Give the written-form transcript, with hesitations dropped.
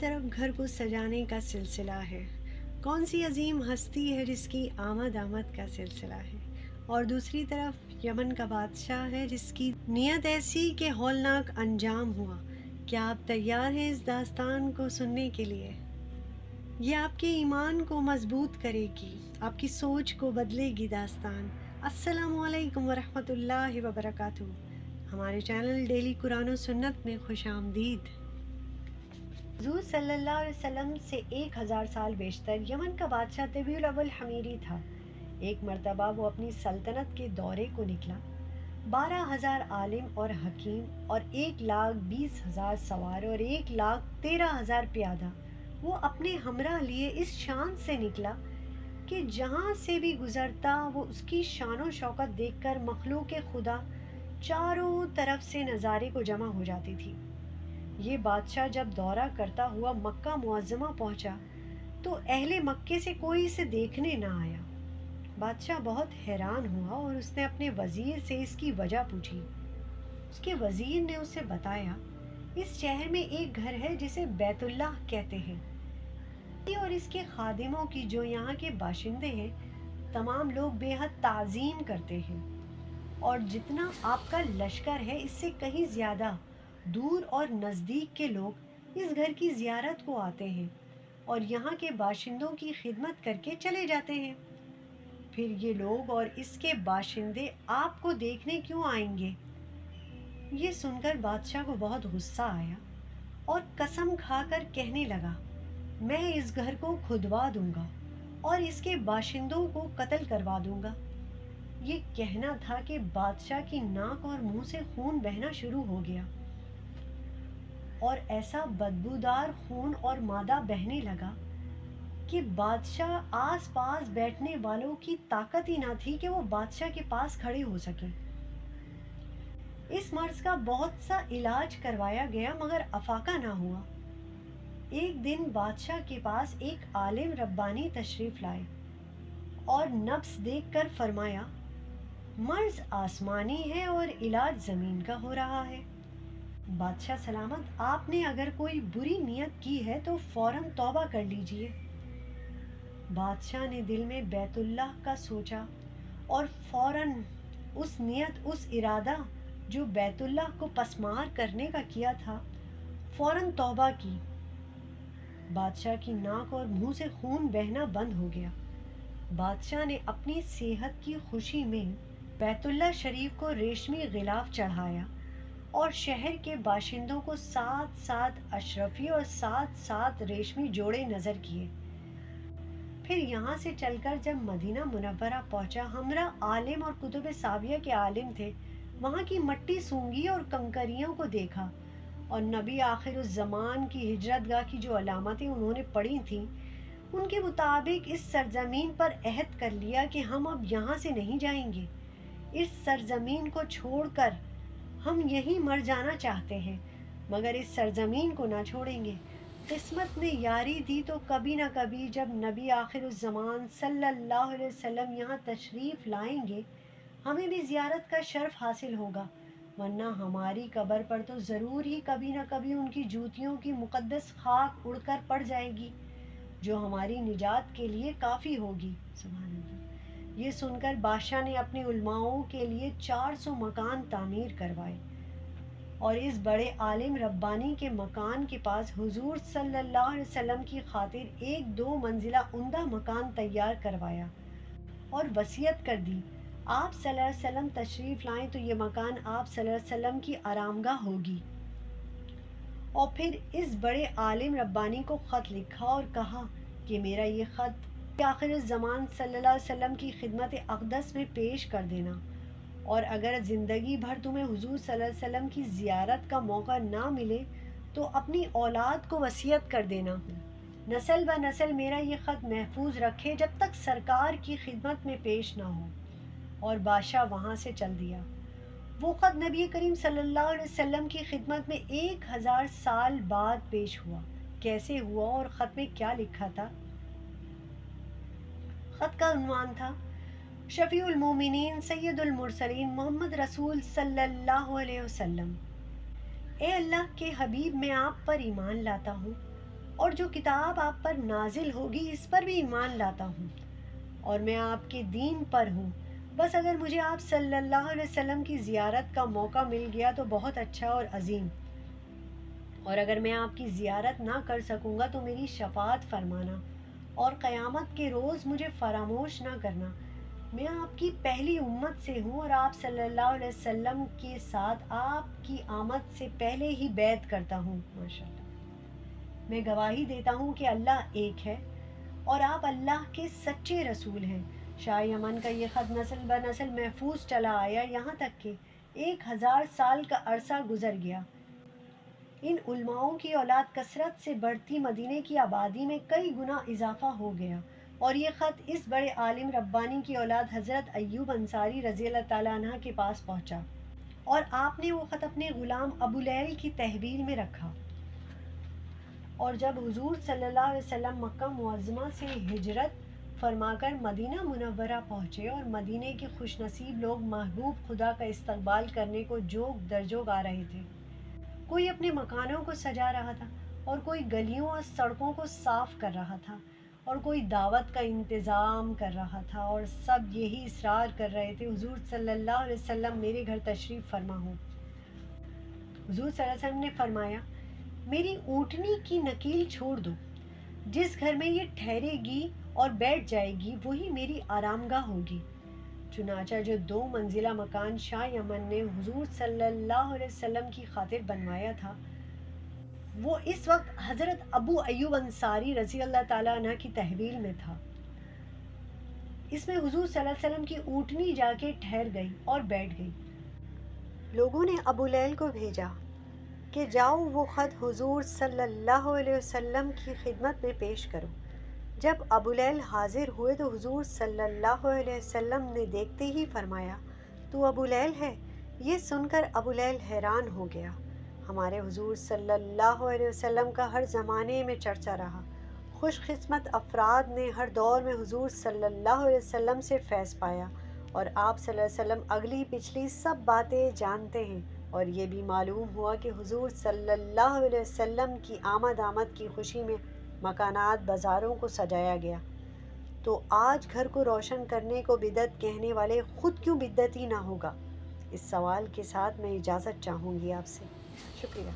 طرف گھر کو سجانے کا سلسلہ ہے، کون سی عظیم ہستی ہے جس کی آمد کا سلسلہ ہے، اور دوسری طرف یمن کا بادشاہ ہے جس کی نیت ایسی کہ ہولناک انجام ہوا۔ کیا آپ تیار ہیں اس داستان کو سننے کے لیے؟ یہ آپ کے ایمان کو مضبوط کرے گی، آپ کی سوچ کو بدلے گی داستان۔ السلام علیکم ورحمۃ اللہ وبرکاتہ۔ ہمارے چینل ڈیلی قرآن و سنت میں خوش آمدید۔ حضور صلی اللہ علیہ وسلم سے 1000 سال بیشتر یمن کا بادشاہ طبیع الاول حمیری تھا۔ ایک مرتبہ وہ اپنی سلطنت کے دورے کو نکلا۔ 12,000 عالم اور حکیم اور 1,20,000 سوار اور 1,13,000 پیادہ وہ اپنے ہمراہ لیے اس شان سے نکلا کہ جہاں سے بھی گزرتا وہ اس کی شان و شوکت دیکھ کر مخلوق خدا چاروں طرف سے نظارے کو جمع ہو جاتی تھی۔ یہ بادشاہ جب دورہ کرتا ہوا مکہ معظمہ پہنچا تو اہل مکے سے کوئی اسے دیکھنے نہ آیا۔ بادشاہ بہت حیران ہوا اور اس نے اپنے وزیر سے اس کی وجہ پوچھی۔ اس کے وزیر نے اسے بتایا، اس شہر میں ایک گھر ہے جسے بیت اللہ کہتے ہیں، اور اس کے خادموں کی جو یہاں کے باشندے ہیں تمام لوگ بے حد تعظیم کرتے ہیں، اور جتنا آپ کا لشکر ہے اس سے کہیں زیادہ دور اور نزدیک کے لوگ اس گھر کی زیارت کو آتے ہیں اور یہاں کے باشندوں کی خدمت کر کے چلے جاتے ہیں۔ پھر یہ لوگ اور اس کے باشندے آپ کو دیکھنے کیوں آئیں گے؟ یہ سن کر بادشاہ کو بہت غصہ آیا اور قسم کھا کر کہنے لگا، میں اس گھر کو کھدوا دوں گا اور اس کے باشندوں کو قتل کروا دوں گا۔ یہ کہنا تھا کہ بادشاہ کی ناک اور منہ سے خون بہنا شروع ہو گیا، اور ایسا بدبودار خون اور مادہ بہنے لگا کہ بادشاہ آس پاس بیٹھنے والوں کی طاقت ہی نہ تھی کہ وہ بادشاہ کے پاس کھڑے ہو سکیں۔ اس مرض کا بہت سا علاج کروایا گیا مگر افاقہ نہ ہوا۔ ایک دن بادشاہ کے پاس ایک عالم ربانی تشریف لائے اور نبض دیکھ کر فرمایا، مرض آسمانی ہے اور علاج زمین کا ہو رہا ہے۔ بادشاہ سلامت، آپ نے اگر کوئی بری نیت کی ہے تو فوراً توبہ کر لیجئے۔ بادشاہ نے دل میں بیت اللہ کا سوچا اور فوراً اس نیت، اس ارادہ جو بیت اللہ کو پسمار کرنے کا کیا تھا، فوراً توبہ کی۔ بادشاہ کی ناک اور منہ سے خون بہنا بند ہو گیا۔ بادشاہ نے اپنی صحت کی خوشی میں بیت اللہ شریف کو ریشمی غلاف چڑھایا اور شہر کے باشندوں کو 7 اشرفی اور 7 ریشمی جوڑے نظر کیے۔ پھر یہاں سے چل کر جب مدینہ منورہ پہنچا، ہمراہ عالم اور کتب سابیہ کے عالم تھے، وہاں کی مٹی سونگھی اور کنکریوں کو دیکھا اور نبی آخر الزمان کی ہجرت گاہ کی جو علامتیں انہوں نے پڑھی تھیں ان کے مطابق اس سرزمین پر عہد کر لیا کہ ہم اب یہاں سے نہیں جائیں گے، اس سرزمین کو چھوڑ کر ہم یہیں مر جانا چاہتے ہیں مگر اس سرزمین کو نہ چھوڑیں گے۔ قسمت نے یاری دی تو کبھی نہ کبھی جب نبی آخر الزمان صلی اللہ علیہ وسلم یہاں تشریف لائیں گے ہمیں بھی زیارت کا شرف حاصل ہوگا، ورنہ ہماری قبر پر تو ضرور ہی کبھی نہ کبھی ان کی جوتیوں کی مقدس خاک اڑ کر پڑ جائے گی جو ہماری نجات کے لیے کافی ہوگی۔ سبحان اللہ۔ یہ سن کر بادشاہ نے اپنے علماؤں کے لیے 400 مکان تعمیر کروائے اور اس بڑے عالم ربانی کے مکان کے پاس حضور صلی اللہ علیہ وسلم کی خاطر ایک 2 منزلہ عمدہ مکان تیار کروایا اور وصیت کر دی، آپ صلی اللہ علیہ وسلم تشریف لائیں تو یہ مکان آپ صلی اللہ علیہ وسلم کی آرامگاہ ہوگی۔ اور پھر اس بڑے عالم ربانی کو خط لکھا اور کہا کہ میرا یہ خط آخر الزمان صلی اللہ علیہ وسلم کی خدمت اقدس میں پیش کر دینا، اور اگر زندگی بھر تمہیں حضور صلی اللہ علیہ وسلم کی زیارت کا موقع نہ ملے تو اپنی اولاد کو وصیت کر دینا، نسل بہ نسل میرا یہ خط محفوظ رکھے جب تک سرکار کی خدمت میں پیش نہ ہو۔ اور بادشاہ وہاں سے چل دیا۔ وہ خط نبی کریم صلی اللہ علیہ وسلم کی خدمت میں 1000 سال بعد پیش ہوا۔ کیسے ہوا اور خط میں کیا لکھا تھا؟ خط کا عنوان تھا، شفیع المومنین سید المرسلین محمد رسول صلی اللہ علیہ وسلم۔ اے اللہ کے حبیب، میں آپ پر ایمان لاتا ہوں اور جو کتاب آپ پر نازل ہوگی اس پر بھی ایمان لاتا ہوں، اور میں آپ کے دین پر ہوں۔ بس اگر مجھے آپ صلی اللہ علیہ وسلم کی زیارت کا موقع مل گیا تو بہت اچھا اور عظیم، اور اگر میں آپ کی زیارت نہ کر سکوں گا تو میری شفاعت فرمانا، اور قیامت کے روز مجھے فراموش نہ کرنا۔ میں آپ کی پہلی امت سے ہوں، اور آپ صلی اللہ علیہ وسلم کے ساتھ آپ کی آمد سے پہلے ہی بیعت کرتا ہوں۔ ماشاءاللہ، میں گواہی دیتا ہوں کہ اللہ ایک ہے اور آپ اللہ کے سچے رسول ہیں۔ شاہ یمن کا یہ خط نسل بہ نسل محفوظ چلا آیا، یہاں تک کہ 1000 سال کا عرصہ گزر گیا۔ ان علماؤں کی اولاد کثرت سے بڑھتی مدینے کی آبادی میں کئی گنا اضافہ ہو گیا، اور یہ خط اس بڑے عالم ربانی کی اولاد حضرت ایوب انصاری رضی اللہ تعالیٰ عنہ کے پاس پہنچا، اور آپ نے وہ خط اپنے غلام ابو لیل کی تحویل میں رکھا۔ اور جب حضور صلی اللہ علیہ وسلم مکہ معظمہ سے ہجرت فرما کر مدینہ منورہ پہنچے، اور مدینے کے خوش نصیب لوگ محبوب خدا کا استقبال کرنے کو جوگ در جوگ آ رہے تھے۔ کوئی اپنے مکانوں کو سجا رہا تھا، اور کوئی گلیوں اور سڑکوں کو صاف کر رہا تھا، اور کوئی دعوت کا انتظام کر رہا تھا، اور سب یہی اصرار کر رہے تھے، حضور صلی اللہ علیہ وسلم میرے گھر تشریف فرما ہو۔ حضور صلی اللہ علیہ وسلم نے فرمایا، میری اونٹنی کی نکیل چھوڑ دو، جس گھر میں یہ ٹھہرے گی اور بیٹھ جائے گی وہی میری آرام گاہ ہوگی۔ چنانچہ جو 2 منزلہ مکان شاہ یمن نے حضور صلی اللہ علیہ وسلم کی خاطر بنوایا تھا، وہ اس وقت حضرت ابو ایوب انصاری رضی اللہ تعالیٰ عنہ کی تحویل میں تھا۔ اس میں حضور صلی اللہ علیہ وسلم کی اونٹنی جا کے ٹھہر گئی اور بیٹھ گئی۔ لوگوں نے ابو لیل کو بھیجا کہ جاؤ وہ خط حضور صلی اللہ علیہ وسلم کی خدمت میں پیش کرو۔ جب ابو لیل حاضر ہوئے تو حضور صلی اللہ علیہ وسلم نے دیکھتے ہی فرمایا، تو ابو لیل ہے؟ یہ سن کر ابو لیل حیران ہو گیا۔ ہمارے حضور صلی اللہ علیہ وسلم کا ہر زمانے میں چرچا رہا۔ خوش قسمت افراد نے ہر دور میں حضور صلی اللہ علیہ وسلم سے فیض پایا، اور آپ صلی اللہ علیہ وسلم اگلی پچھلی سب باتیں جانتے ہیں، اور یہ بھی معلوم ہوا کہ حضور صلی اللہ علیہ وسلم کی آمد کی خوشی میں مکانات بازاروں کو سجایا گیا۔ تو آج گھر کو روشن کرنے کو بدعت کہنے والے خود کیوں بدعتی نہ ہوگا؟ اس سوال کے ساتھ میں اجازت چاہوں گی آپ سے۔ شکریہ۔